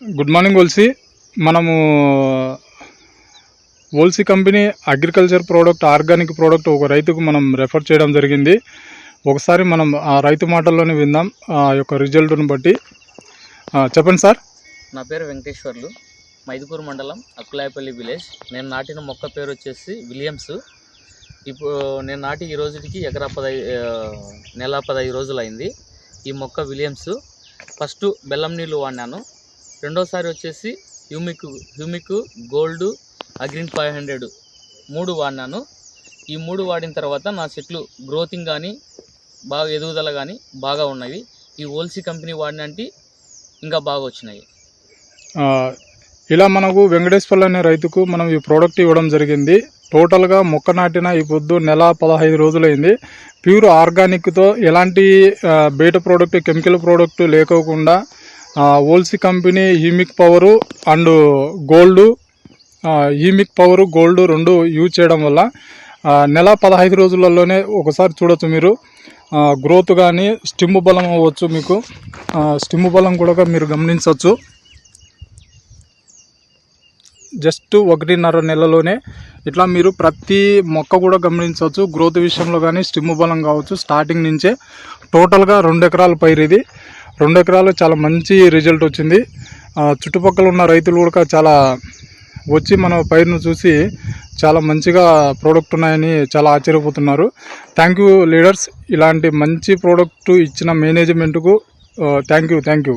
Good morning ఓల్సీ. మనము ఓల్సీ company agriculture product, organic product ఒక రైతుకు మనం రెఫర్ చేయడం జరిగింది. ఒకసారి మనం ఆ రైతు మాటల్లోనే విందాం ఆ యొక్క రిజల్ట్ను బట్టి. చెప్పండి సార్. నా పేరు వెంకటేశ్వర్లు, మైదుకూరు మండలం, అక్కులాయపల్లి విలేజ్. నేను నాటిన మొక్క పేరు వచ్చేసి విలియమ్స్. ఇప్పుడు నేను నాటి ఈ రోజుకి నెల 15 రోజులు అయింది. ఈ మొక్క విలియమ్స్. ఫస్ట్ బెల్లం నీళ్ళు వాడినాను. రెండోసారి వచ్చేసి హ్యూమిక్ గోల్డ్, అగ్రిన్ 500 3 వాడినాను. ఈ 3 వాడిన తర్వాత నా చెట్లు గ్రోతింగ్ కానీ బాగా ఎదుగుదల కానీ బాగా ఉన్నవి. ఈ ఓల్సీ కంపెనీ వాడినంటే ఇంకా బాగా వచ్చినాయి. ఇలా మనకు వెంకటేశ్వర్లు అనే రైతుకు మనం ఈ ప్రోడక్ట్ ఇవ్వడం జరిగింది. టోటల్గా మొక్క నాటిన ఈ పొద్దు నెల 15 రోజులైంది. ప్యూర్ ఆర్గానిక్తో ఎలాంటి బయట ప్రోడక్ట్, కెమికల్ ప్రోడక్ట్ లేకోకుండా ఓల్సీ company humic power and gold, humic power gold 2 use చేయడం వల్ల నెల 15 రోజులలోనే ఒకసారి చూడొచ్చు మీరు. గ్రోత్ కానీ స్టిమ్ బలం అవ్వచ్చు, మీకు స్టిమ్ బలం కూడా మీరు గమనించవచ్చు. జస్ట్ 1.5 నెలలోనే ఇట్లా మీరు ప్రతి మొక్క కూడా గమనించవచ్చు. గ్రోత్ విషయంలో కానీ స్టిమ్ బలం కావచ్చు. స్టార్టింగ్ నుంచే టోటల్గా 2 ఎకరాల పైరు ఇది. 2 ఎకరాలు చాలా మంచి రిజల్ట్ వచ్చింది. చుట్టుపక్కల ఉన్న రైతులు కూడా చాలా వచ్చి మన పైరును చూసి చాలా మంచిగా ప్రోడక్ట్ ఉన్నాయని చాలా ఆశ్చర్యపోతున్నారు. థ్యాంక్ యూ లీడర్స్, ఇలాంటి మంచి ప్రోడక్ట్ ఇచ్చిన మేనేజ్మెంట్కు థ్యాంక్ యూ.